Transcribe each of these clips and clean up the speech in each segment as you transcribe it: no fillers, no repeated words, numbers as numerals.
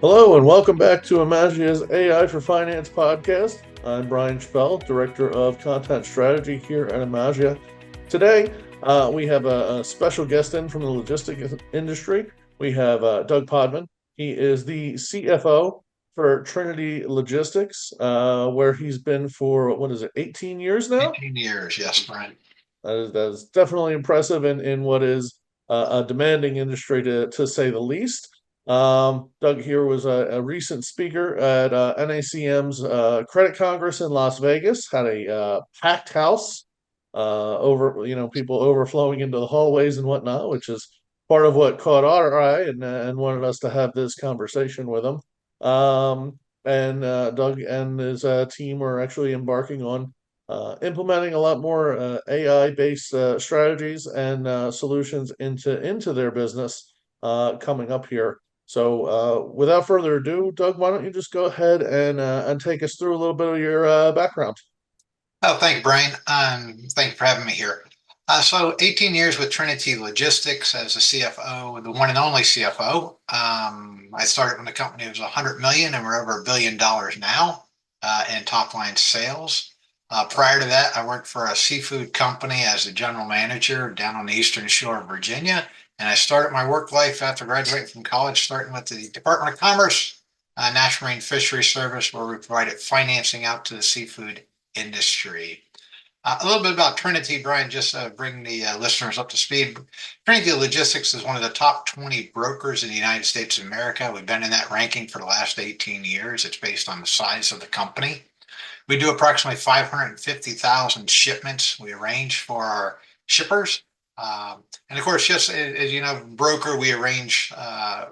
Hello and welcome back to Emagia's AI for Finance podcast. I'm Brian Schfell, Director of Content Strategy here at Emagia. Today, we have a special guest in from the logistics industry. We have Doug Potvin. He is the CFO for Trinity Logistics, where he's been for, 18 years now? 18 years, yes, Brian. That is definitely impressive in what is a demanding industry to say the least. Doug here was a recent speaker at NACM's Credit Congress in Las Vegas. Had a packed house, people overflowing into the hallways and whatnot, which is part of what caught our eye and wanted us to have this conversation with him. And Doug and his team are actually embarking on implementing a lot more AI-based strategies and solutions into their business coming up here. So, without further ado, Doug, why don't you just go ahead and take us through a little bit of your background? Oh, thank you, Brian. Thank you for having me here. So 18 years with Trinity Logistics as a CFO, the one and only CFO. I started when the company was 100 million and we're over $1 billion now in top line sales. Prior to that, I worked for a seafood company as a general manager down on the eastern shore of Virginia. And I started my work life after graduating from college, starting with the Department of Commerce, National Marine Fisheries Service, where we provided financing out to the seafood industry. A little bit about Trinity, Brian, just bring the listeners up to speed. Trinity Logistics is one of the top 20 brokers in the United States of America. We've been in that ranking for the last 18 years. It's based on the size of the company. We do approximately 550,000 shipments we arrange for our shippers. And of course, just as you know, broker, we arrange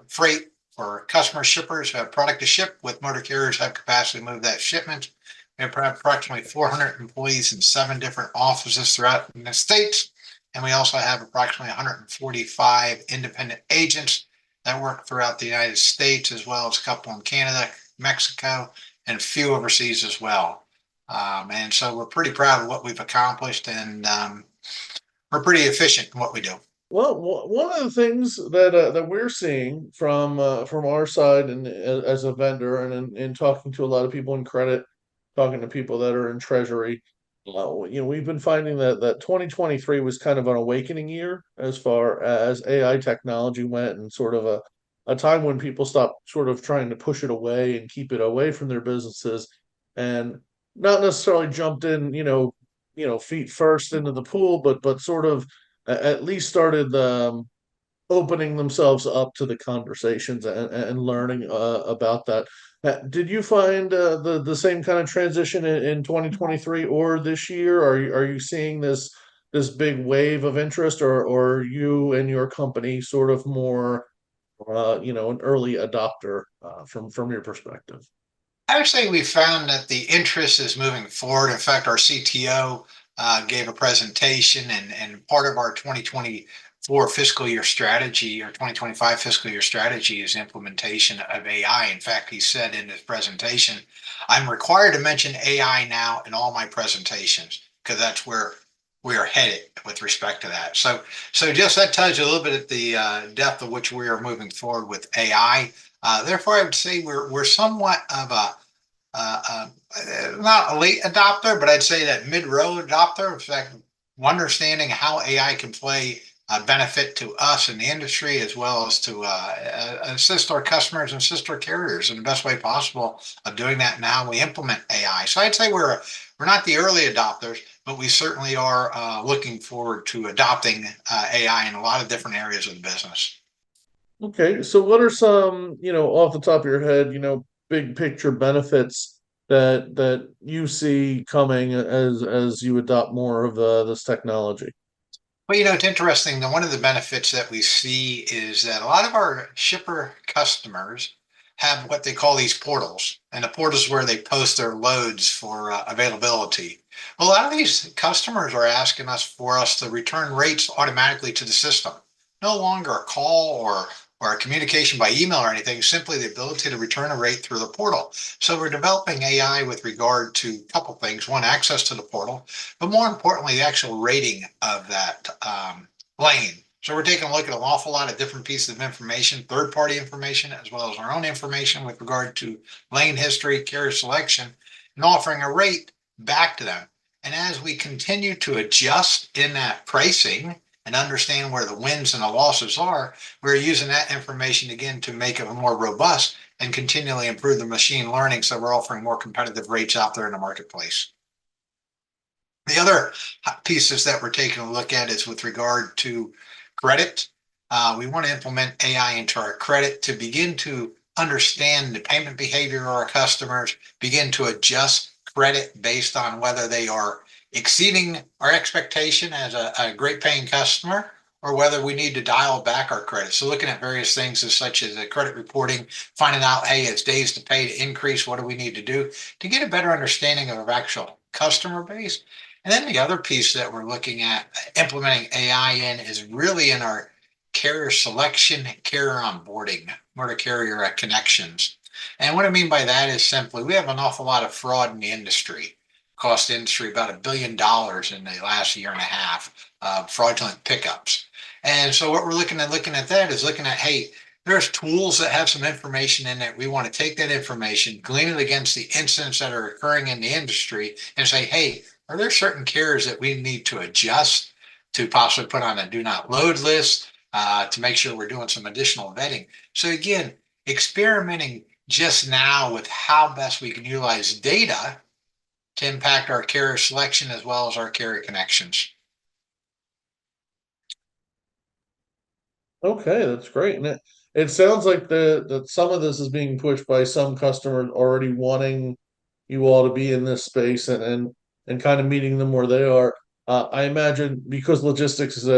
freight for customer shippers who have product to ship with motor carriers have capacity to move that shipment. We have approximately 400 employees in 7 different offices throughout the United States. And we also have approximately 145 independent agents that work throughout the United States, as well as a couple in Canada, Mexico, and a few overseas as well. And so we're pretty proud of what we've accomplished, and we're pretty efficient in what we do. Well, one of the things that we're seeing from our side and as a vendor and in talking to a lot of people in credit, talking to people that are in treasury, we've been finding that 2023 was kind of an awakening year as far as AI technology went, and sort of a time when people stopped sort of trying to push it away and keep it away from their businesses, and not necessarily jumped in, feet first into the pool, but sort of at least started opening themselves up to the conversations and learning about that. Did you find the same kind of transition in 2023 or this year? Are you seeing this big wave of interest, or are you and your company sort of more an early adopter from your perspective? I would say we found that the interest is moving forward. In fact, our CTO gave a presentation, and part of our 2024 fiscal year strategy or 2025 fiscal year strategy is implementation of AI. In fact, he said in his presentation, I'm required to mention AI now in all my presentations because that's where we are headed with respect to that. So just that tells you a little bit at the depth of which we are moving forward with AI. Therefore, I would say we're somewhat of a uh, not a late adopter, but I'd say that mid-road adopter. In fact, understanding how AI can play a benefit to us in the industry as well as to assist our customers and assist our carriers in the best way possible of doing that now we implement AI. So I'd say we're not the early adopters, but we certainly are looking forward to adopting AI in a lot of different areas of the business. Okay, so what are some, off the top of your head, big picture benefits that you see coming as you adopt more of this technology? Well, it's interesting that one of the benefits that we see is that a lot of our shipper customers have what they call these portals, and the portals where they post their loads for availability. Well, a lot of these customers are asking us to return rates automatically to the system. No longer a call or a communication by email or anything, simply the ability to return a rate through the portal. So we're developing AI with regard to a couple things. One, access to the portal, but more importantly, the actual rating of that lane. So we're taking a look at an awful lot of different pieces of information, third-party information, as well as our own information with regard to lane history, carrier selection, and offering a rate back to them. And as we continue to adjust in that pricing and understand where the wins and the losses are, we're using that information again to make it more robust and continually improve the machine learning so we're offering more competitive rates out there in the marketplace. The other pieces that we're taking a look at is with regard to credit. We want to implement AI into our credit to begin to understand the payment behavior of our customers, begin to adjust credit based on whether they are exceeding our expectation as a great paying customer or whether we need to dial back our credit. So looking at various things as such as credit reporting, finding out, hey, it's days to pay to increase, what do we need to do to get a better understanding of our actual customer base. And then the other piece that we're looking at implementing AI in is really in our carrier selection, carrier onboarding, motor carrier connections. And what I mean by that is simply we have an awful lot of fraud in the industry. Cost the industry about $1 billion in the last year and a half of fraudulent pickups. And so what we're looking at that is looking at, hey, there's tools that have some information in it. We want to take that information, glean it against the incidents that are occurring in the industry, and say, hey, are there certain carriers that we need to adjust to possibly put on a do not load list to make sure we're doing some additional vetting? So again, experimenting just now with how best we can utilize data to impact our carrier selection as well as our carrier connections. Okay, that's great. And it sounds like that some of this is being pushed by some customers already wanting you all to be in this space and kind of meeting them where they are. I imagine because logistics is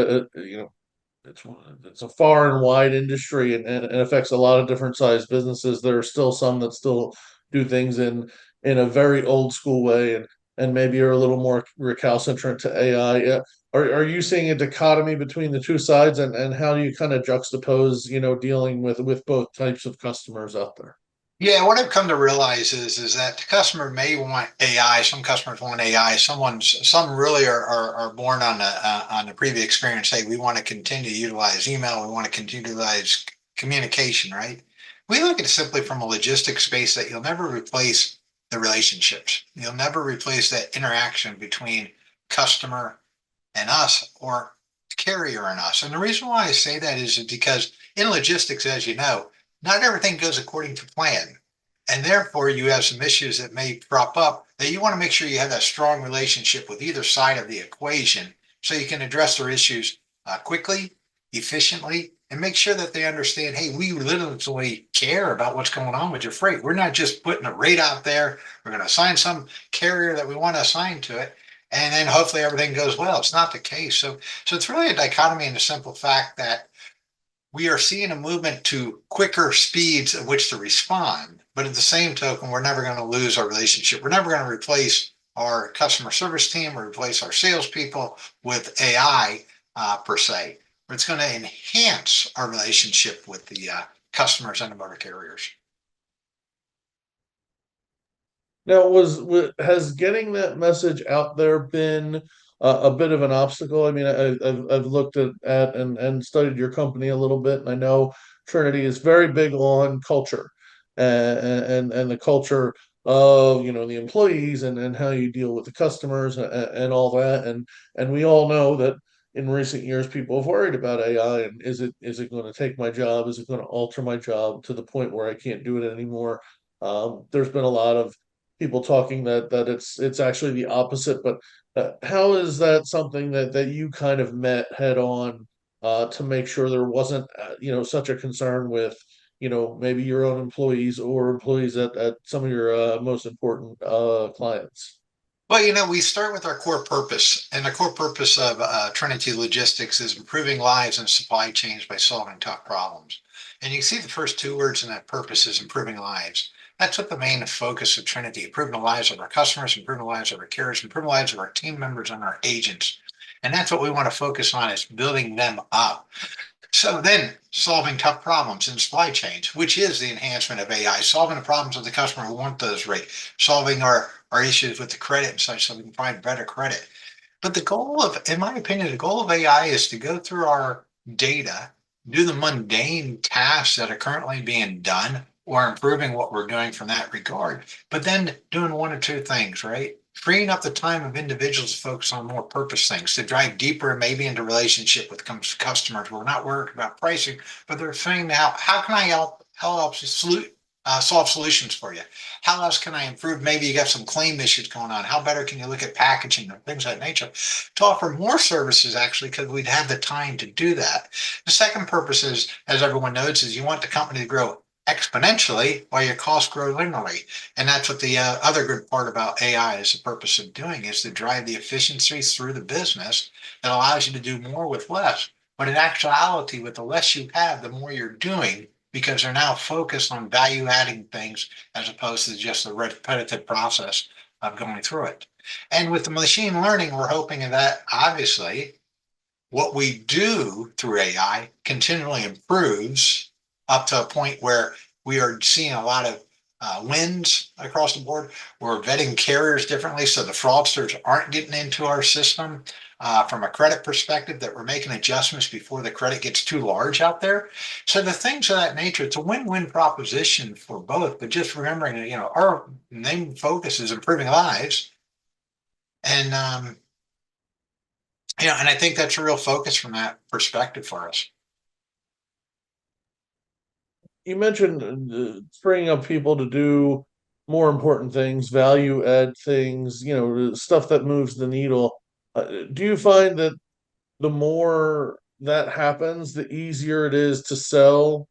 it's it's a far and wide industry and affects a lot of different sized businesses. There are still some that still do things in a very old school way and maybe are a little more recalcitrant to AI. Are you seeing a dichotomy between the two sides and how do you kind of juxtapose, dealing with both types of customers out there? Yeah, what I've come to realize is that the customer may want AI. Some customers want AI. Some really are born on the previous experience. Hey, we want to continue to utilize email. We want to continue to utilize communication, right? We look at it simply from a logistics space that you'll never replace the relationships. You'll never replace that interaction between customer and us or carrier and us. And the reason why I say that is because in logistics, as you know, not everything goes according to plan. And therefore, you have some issues that may crop up that you want to make sure you have that strong relationship with either side of the equation so you can address their issues quickly, efficiently, and make sure that they understand, hey, we literally care about what's going on with your freight. We're not just putting a rate out there. We're going to assign some carrier that we want to assign to it and then hopefully everything goes well. It's not the case. So it's really a dichotomy in the simple fact that we are seeing a movement to quicker speeds at which to respond. But at the same token, we're never going to lose our relationship. We're never going to replace our customer service team or replace our salespeople with AI per se. But it's going to enhance our relationship with the customers and the motor carriers. Now, has getting that message out there been a bit of an obstacle? I mean, I've looked at and studied your company a little bit, and I know Trinity is very big on culture and the culture of the employees and how you deal with the customers and all that. And we all know that in recent years, people have worried about AI and is it going to take my job? Is it going to alter my job to the point where I can't do it anymore? There's been a lot of people talking that it's actually the opposite. But how is that something that you kind of met head on to make sure there wasn't such a concern with maybe your own employees or employees at some of your most important clients? Well, we start with our core purpose, and the core purpose of Trinity Logistics is improving lives and supply chains by solving tough problems. And you can see the first two words in that purpose is improving lives. That's what the main focus of Trinity, improving the lives of our customers, improving the lives of our carriers, improving the lives of our team members and our agents. And that's what we want to focus on is building them up. So then solving tough problems in supply chains, which is the enhancement of AI, solving the problems of the customer who want those rates, solving our issues with the credit and such so we can provide better credit. But the goal of, in my opinion, the goal of AI is to go through our data, do the mundane tasks that are currently being done, or improving what we're doing from that regard, but then doing one or two things, right? Freeing up the time of individuals to focus on more purpose things, to drive deeper, maybe into relationship with customers. We're not worried about pricing, but they're saying now, how can I help solve solutions for you? How else can I improve? Maybe you got some claim issues going on. How better can you look at packaging and things of that nature to offer more services actually, because we'd have the time to do that. The second purpose is, as everyone knows, is you want the company to grow exponentially while your costs grow linearly. And that's what the other good part about AI is the purpose of doing is to drive the efficiencies through the business that allows you to do more with less. But in actuality, with the less you have, the more you're doing because they're now focused on value adding things as opposed to just the repetitive process of going through it. And with the machine learning, we're hoping that obviously what we do through AI continually improves up to a point where we are seeing a lot of wins across the board. We're vetting carriers differently so the fraudsters aren't getting into our system. From a credit perspective, that we're making adjustments before the credit gets too large out there. So the things of that nature, it's a win-win proposition for both. But just remembering that, our main focus is improving lives, and and I think that's a real focus from that perspective for us. You mentioned freeing up people to do more important things, value add things, stuff that moves the needle. Do you find that the more that happens, the easier it is to sell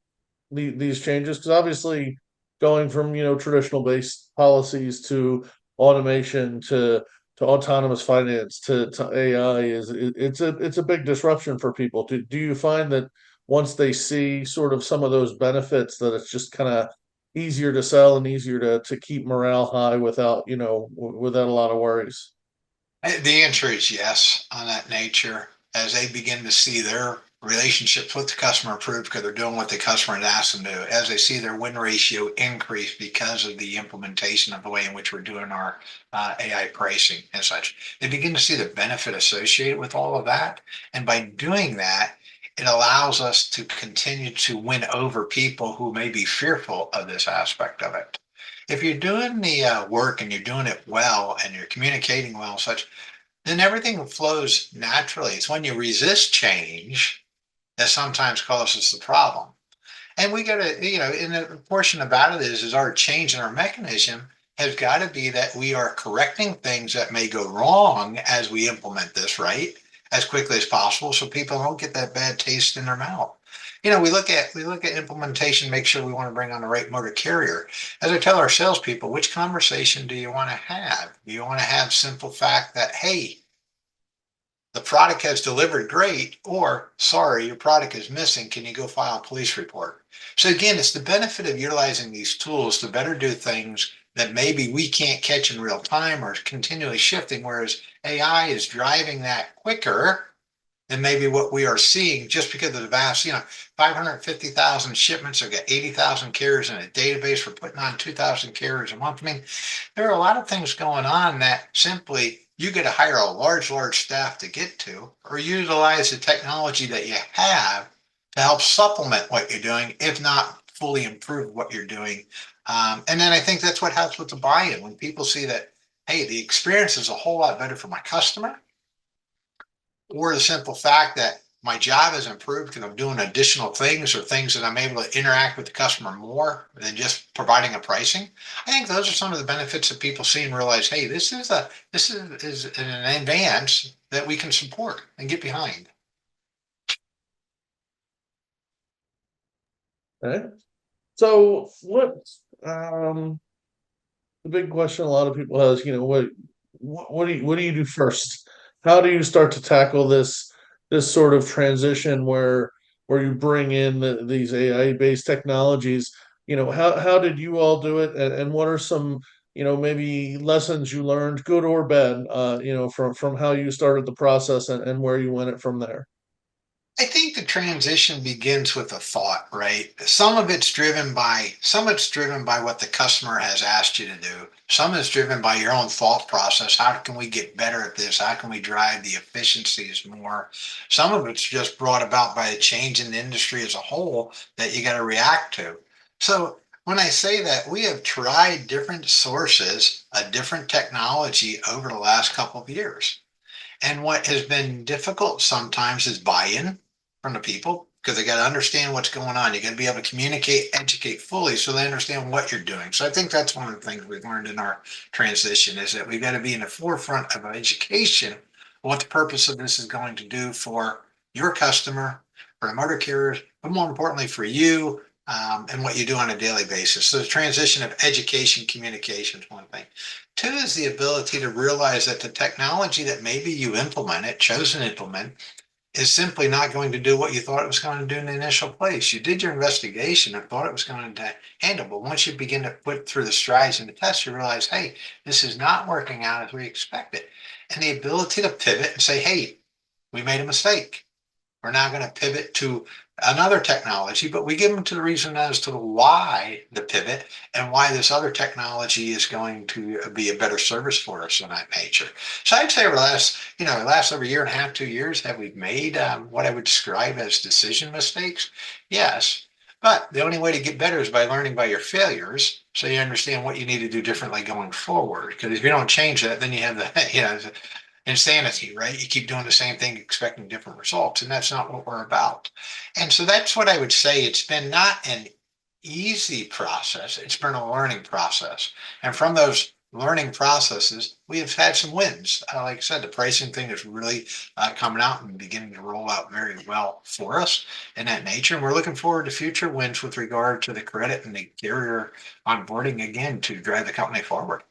these changes? Because obviously, going from traditional based policies to automation to autonomous finance to AI it's a big disruption for people. Do you find that once they see sort of some of those benefits that it's just kind of easier to sell and easier to keep morale high without without a lot of worries? The answer is yes on that nature as they begin to see their relationships with the customer improve because they're doing what the customer has asked them to do. As they see their win ratio increase because of the implementation of the way in which we're doing our AI pricing and such, they begin to see the benefit associated with all of that. And by doing that, it allows us to continue to win over people who may be fearful of this aspect of it. If you're doing the work and you're doing it well and you're communicating well and such, then everything flows naturally. It's when you resist change that sometimes causes the problem. And we got to, and the portion about it is our change in our mechanism has got to be that we are correcting things that may go wrong as we implement this right as quickly as possible, so people don't get that bad taste in their mouth. We look at implementation, make sure we want to bring on the right motor carrier. As I tell our salespeople, which conversation do you want to have? Do you want to have simple fact that, hey, the product has delivered great, or sorry, your product is missing. Can you go file a police report? So again, it's the benefit of utilizing these tools to better do things that maybe we can't catch in real time or continually shifting, whereas AI is driving that quicker than maybe what we are seeing just because of the vast, 550,000 shipments. I've got 80,000 carriers in a database. We're putting on 2,000 carriers a month. I mean, there are a lot of things going on that simply you got to hire a large staff to get to, or utilize the technology that you have to help supplement what you're doing, if not fully improve what you're doing. And then I think that's what helps with the buy-in when people see that, hey, the experience is a whole lot better for my customer, or the simple fact that my job has improved because I'm doing additional things or things that I'm able to interact with the customer more than just providing a pricing. I think those are some of the benefits that people see and realize, hey, this is an advance that we can support and get behind. Okay. So um the big question a lot of people has, what do you do first? How do you start to tackle this sort of transition where you bring in these AI based technologies? How did you all do it, and what are some maybe lessons you learned, good or bad, from how you started the process and where you went it from there? I think the transition begins with a thought, right? Some of it's driven by what the customer has asked you to do. Some is driven by your own thought process. How can we get better at this? How can we drive the efficiencies more? Some of it's just brought about by a change in the industry as a whole that you got to react to. So when I say that, we have tried different sources, a different technology over the last couple of years. And what has been difficult sometimes is buy-in from the people because they got to understand what's going on. You got to be able to communicate, educate fully so they understand what you're doing. So I think that's one of the things we've learned in our transition is that we've got to be in the forefront of education, what the purpose of this is going to do for your customer, for the motor carriers, but more importantly for you, and what you do on a daily basis. So the transition of education, communication is one thing. Two is the ability to realize that the technology that maybe you implemented, chosen to implement, is simply not going to do what you thought it was going to do in the initial place. You did your investigation and thought it was going to handle, but once you begin to put through the strides and the tests, you realize, hey, this is not working out as we expected. And the ability to pivot and say, hey, we made a mistake. We're now going to pivot to another technology, but we give them to the reason as to why the pivot and why this other technology is going to be a better service for us in that nature. So I'd say over the last over year and a half, 2 years, have we made what I would describe as decision mistakes? Yes. But the only way to get better is by learning by your failures, so you understand what you need to do differently going forward. Because if you don't change that, then you have the insanity, right? You keep doing the same thing, expecting different results, and that's not what we're about. And so that's what I would say. It's been not an easy process, it's been a learning process. And from those learning processes, we have had some wins. Like I said, the pricing thing is really coming out and beginning to roll out very well for us in that nature. And we're looking forward to future wins with regard to the credit and the carrier onboarding again to drive the company forward.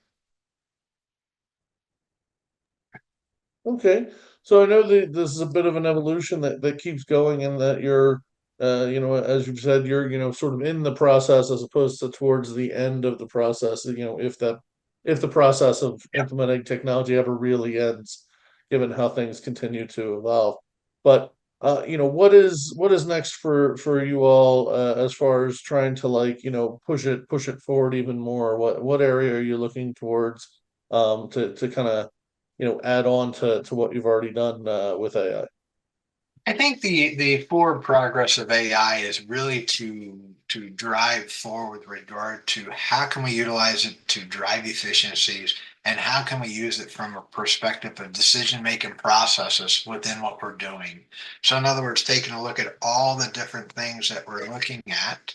Okay, so I know that this is a bit of an evolution that keeps going, and that you're, as you've said, you're, sort of in the process as opposed to towards the end of the process. If the process of implementing technology ever really ends, given how things continue to evolve. But what is next for you all as far as trying to like, push it forward even more? What area are you looking towards to kind of add on to what you've already done with AI. I think the forward progress of AI is really to drive forward with regard to how can we utilize it to drive efficiencies and how can we use it from a perspective of decision making processes within what we're doing. So in other words, taking a look at all the different things that we're looking at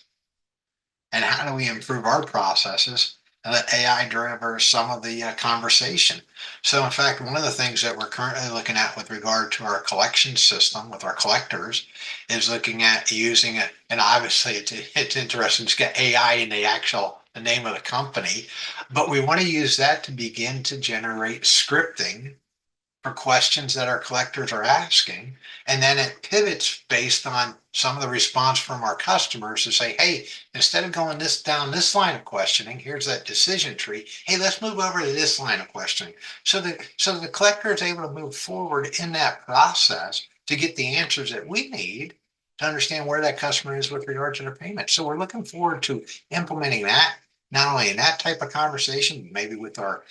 and how do we improve our processes and let AI drive some of the conversation. So, in fact, one of the things that we're currently looking at with regard to our collection system with our collectors is looking at using it. And obviously, it's interesting to get AI in the name of the company, but we want to use that to begin to generate scripting for questions that our collectors are asking. And then it pivots based on some of the response from our customers to say, hey, instead of going down this line of questioning, here's that decision tree. Hey, let's move over to this line of questioning. So the collector is able to move forward in that process to get the answers that we need to understand where that customer is with regard to their payment. So we're looking forward to implementing that, not only in that type of conversation, maybe with our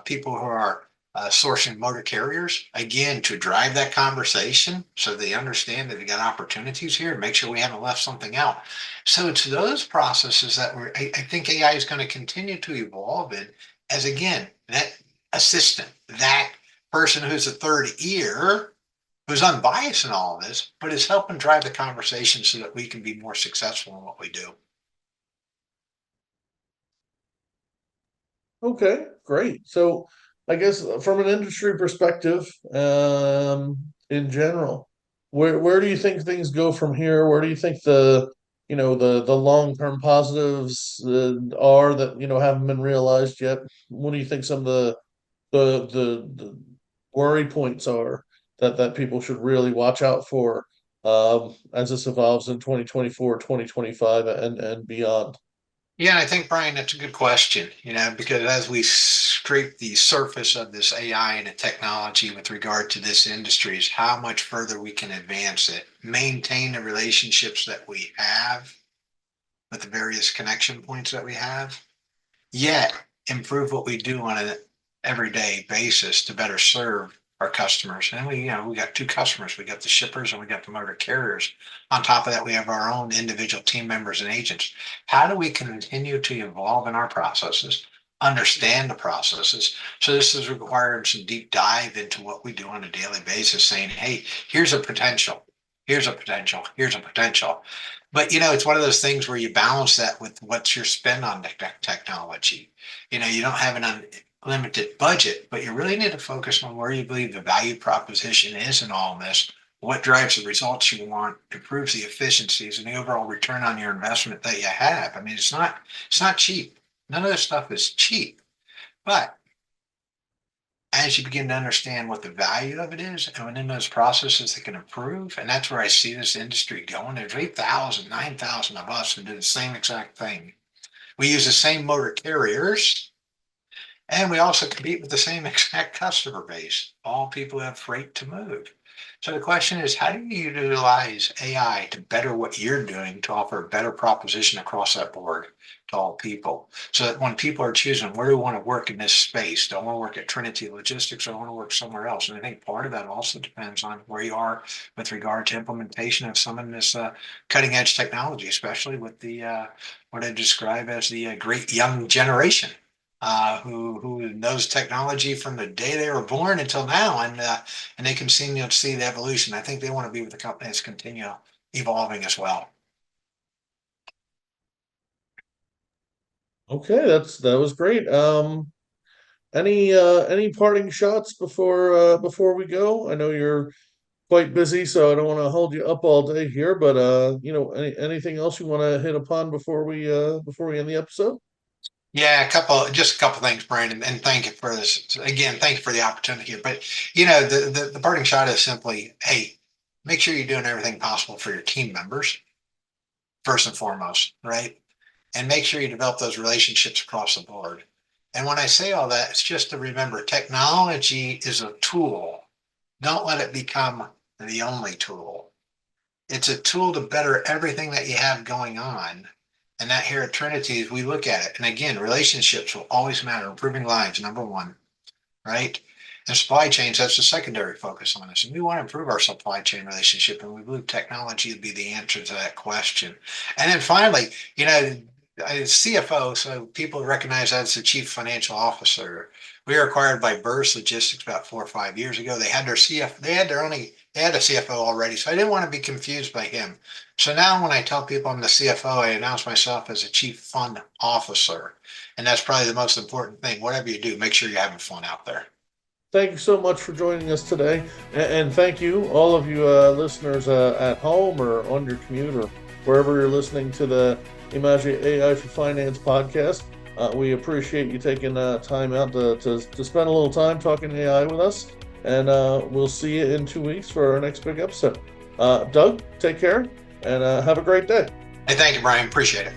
people who are sourcing motor carriers, again, to drive that conversation so they understand that we got opportunities here and make sure we haven't left something out. So it's those processes that I think AI is going to continue to evolve in as, again, that assistant, that person who's a third ear, who's unbiased in all of this, but is helping drive the conversation so that we can be more successful in what we do. Okay, great. So I guess from an industry perspective, in general, where do you think things go from here? Where do you think the long-term positives are that haven't been realized yet? What do you think some of the worry points are that people should really watch out for as this evolves in 2024, 2025, and beyond? Yeah, I think, Brian, that's a good question, because as we scrape the surface of this AI and the technology with regard to this industry is how much further we can advance it, maintain the relationships that we have with the various connection points that we have, yet improve what we do on an everyday basis to better serve our customers. And we got two customers. We got the shippers and we got the motor carriers. On top of that, we have our own individual team members and agents. How do we continue to evolve in our processes, understand the processes? So this is requiring some deep dive into what we do on a daily basis, saying, hey, here's a potential. Here's a potential. Here's a potential. But it's one of those things where you balance that with what's your spend on technology. You don't have an unlimited budget, but you really need to focus on where you believe the value proposition is in all this, what drives the results you want, improves the efficiencies and the overall return on your investment that you have. I mean, it's not cheap. None of this stuff is cheap, but as you begin to understand what the value of it is and within those processes that can improve, and that's where I see this industry going. There's 8,000, 9,000 of us who do the same exact thing. We use the same motor carriers, and we also compete with the same exact customer base, all people who have freight to move. So the question is, how do you utilize AI to better what you're doing to offer a better proposition across that board to all people? So that when people are choosing where do we want to work in this space, do I want to work at Trinity Logistics or I want to work somewhere else? And I think part of that also depends on where you are with regard to implementation of some of this cutting edge technology, especially with the what I describe as the great young generation. Who knows technology from the day they were born until now, and they continue to see the evolution. I think they want to be with the company that's continue evolving as well. Okay, that was great. Any parting shots before we go? I know you're quite busy, so I don't want to hold you up all day here, but anything else you want to hit upon before we end the episode? Yeah, just a couple things, Brian, and thank you for this again. Thank you for the opportunity here. But the parting shot is simply, hey, make sure you're doing everything possible for your team members first and foremost, right? And make sure you develop those relationships across the board. And when I say all that, it's just to remember technology is a tool. Don't let it become the only tool. It's a tool to better everything that you have going on. And that here at Trinity, as we look at it, and again, relationships will always matter. Improving lives, number one, right? And supply chains, that's the secondary focus on us. And we want to improve our supply chain relationship, and we believe technology would be the answer to that question. And then finally, CFO, so people recognize that as the chief financial officer. We were acquired by Burst Logistics about 4 or 5 years ago. They had a CFO already, so I didn't want to be confused by him. So now when I tell people I'm the CFO, I announce myself as a chief fund officer. And that's probably the most important thing. Whatever you do, make sure you're having fun out there. Thank you so much for joining us today, and thank you, all of you listeners at home or on your commute or wherever you're listening to the Emagia AI for Finance podcast. We appreciate you taking time out to spend a little time talking AI with us, and we'll see you in 2 weeks for our next big episode. Doug, take care, and have a great day. Hey, thank you, Brian. Appreciate it.